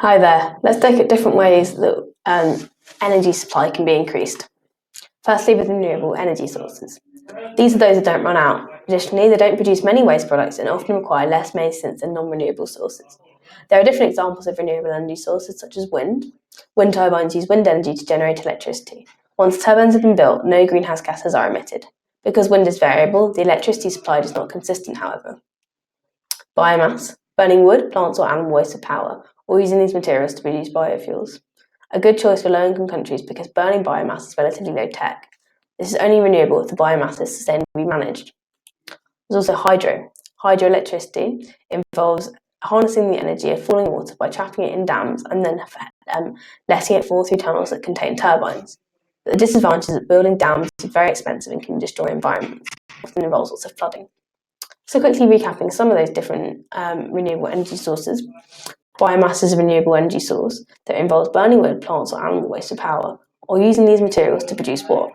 Hi there. Let's look at different ways that energy supply can be increased. Firstly, with renewable energy sources. These are those that don't run out. Additionally, they don't produce many waste products and often require less maintenance than non-renewable sources. There are different examples of renewable energy sources, such as wind. Wind turbines use wind energy to generate electricity. Once turbines have been built, no greenhouse gases are emitted. Because wind is variable, the electricity supplied is not consistent, however. Biomass, burning wood, plants or animal waste for power, or using these materials to produce biofuels. A good choice for low-income countries because burning biomass is relatively low tech. This is only renewable if the biomass is sustainably managed. There's also hydro. Hydroelectricity involves harnessing the energy of falling water by trapping it in dams and then letting it fall through tunnels that contain turbines. But the disadvantage is that building dams is very expensive and can destroy environments. It often involves lots of flooding. So quickly recapping some of those different renewable energy sources. Biomass is a renewable energy source that involves burning wood, plants or animal waste for power, or using these materials to produce what?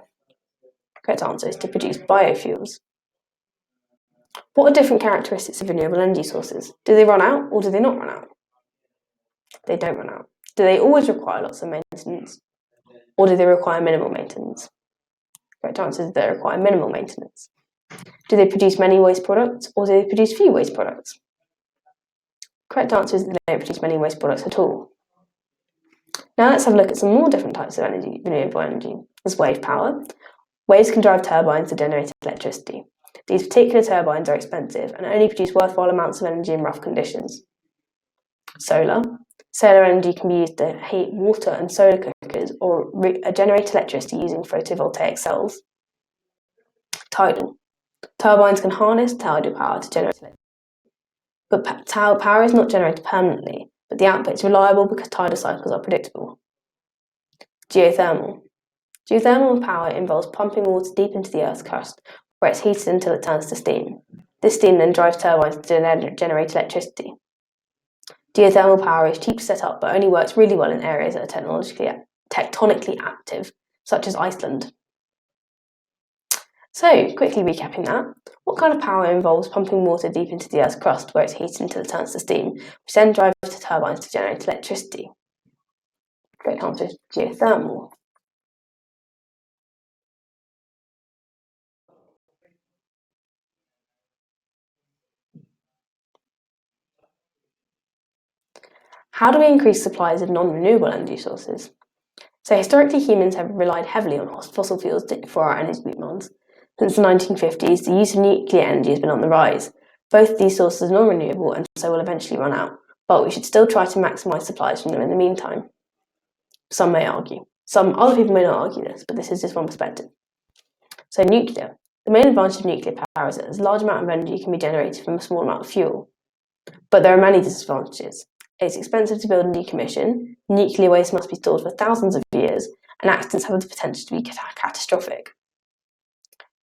Correct answer is to produce biofuels. What are different characteristics of renewable energy sources? Do they run out or do they not run out? They don't run out. Do they always require lots of maintenance or do they require minimal maintenance? Correct answer is they require minimal maintenance. Do they produce many waste products or do they produce few waste products? Correct answer is that they don't produce many waste products at all. Now let's have a look at some more different types of energy, renewable energy. There's wave power. Waves can drive turbines to generate electricity. These particular turbines are expensive and only produce worthwhile amounts of energy in rough conditions. Solar. Solar energy can be used to heat water and solar cookers or generate electricity using photovoltaic cells. Tidal. Turbines can harness tidal power to generate electricity. But power is not generated permanently, but the output is reliable because tidal cycles are predictable. Geothermal. Geothermal power involves pumping water deep into the Earth's crust, where it's heated until it turns to steam. This steam then drives turbines to generate electricity. Geothermal power is cheap to set up, but only works really well in areas that are tectonically active, such as Iceland. So, quickly recapping that, what kind of power involves pumping water deep into the Earth's crust, where it's heated until it turns to steam, which then drives the turbines to generate electricity? Great answer is geothermal. How do we increase supplies of non-renewable energy sources? So historically, humans have relied heavily on fossil fuels for our energy demands. Since the 1950s, the use of nuclear energy has been on the rise. Both of these sources are non-renewable and so will eventually run out, but we should still try to maximise supplies from them in the meantime. Some may argue. Some other people may not argue this, but this is just one perspective. So nuclear. The main advantage of nuclear power is that a large amount of energy can be generated from a small amount of fuel. But there are many disadvantages. It's expensive to build and decommission, nuclear waste must be stored for thousands of years, and accidents have the potential to be catastrophic.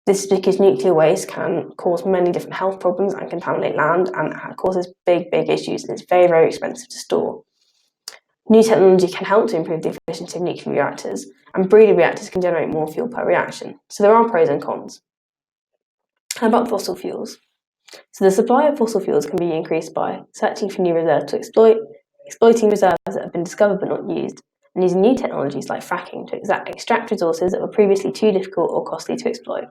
This is because nuclear waste can cause many different health problems and contaminate land and causes big issues, and it's very, very expensive to store. New technology can help to improve the efficiency of nuclear reactors, and breeder reactors can generate more fuel per reaction. So there are pros and cons. How about fossil fuels? So the supply of fossil fuels can be increased by searching for new reserves to exploit, exploiting reserves that have been discovered but not used, and using new technologies like fracking to extract resources that were previously too difficult or costly to exploit.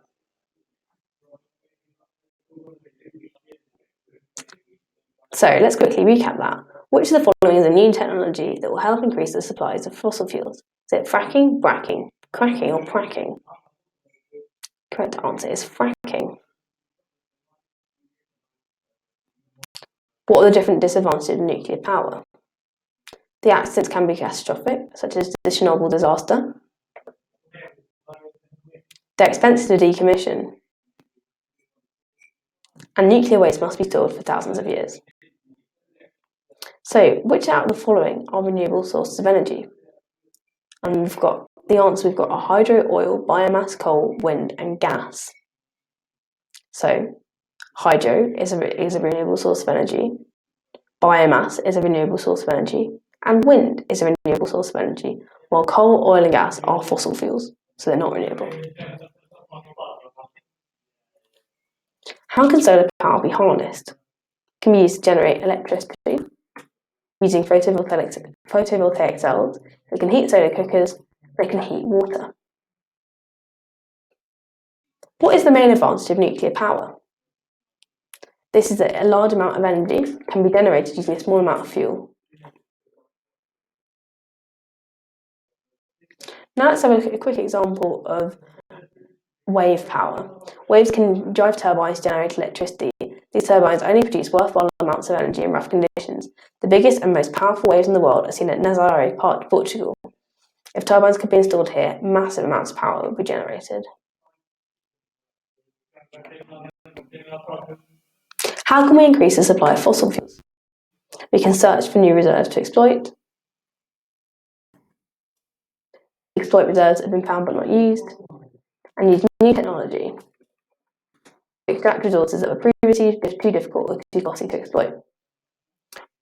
So let's quickly recap that. Which of the following is a new technology that will help increase the supplies of fossil fuels? Is it fracking, bracking, cracking, or fracking? Correct answer is fracking. What are the different disadvantages of nuclear power? The accidents can be catastrophic, such as the Chernobyl disaster. They're expensive to decommission. And nuclear waste must be stored for thousands of years. So, which out of the following are renewable sources of energy? And we've got a hydro, oil, biomass, coal, wind, and gas. So, hydro is a renewable source of energy, biomass is a renewable source of energy, and wind is a renewable source of energy, while coal, oil, and gas are fossil fuels, so they're not renewable. How can solar power be harnessed? It can be used to generate electricity. using photovoltaic cells. They can heat solar cookers, they can heat water. What is the main advantage of nuclear power? This is that a large amount of energy can be generated using a small amount of fuel. Now let's have a quick example of wave power. Waves can drive turbines to generate electricity. These turbines only produce worthwhile amounts of energy in rough conditions. The biggest and most powerful waves in the world are seen at Nazaré, Portugal. If turbines could be installed here, massive amounts of power would be generated. How can we increase the supply of fossil fuels? We can search for new reserves to exploit reserves that have been found but not used, and use new technology to extract resources that were previously too difficult or too costly to exploit.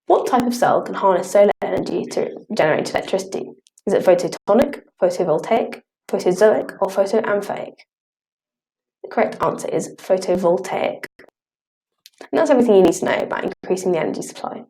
What type of cell can harness solar energy to generate electricity? Is it photonic, photovoltaic, photozoic, or photoamphaic? The correct answer is photovoltaic. And that's everything you need to know about increasing the energy supply.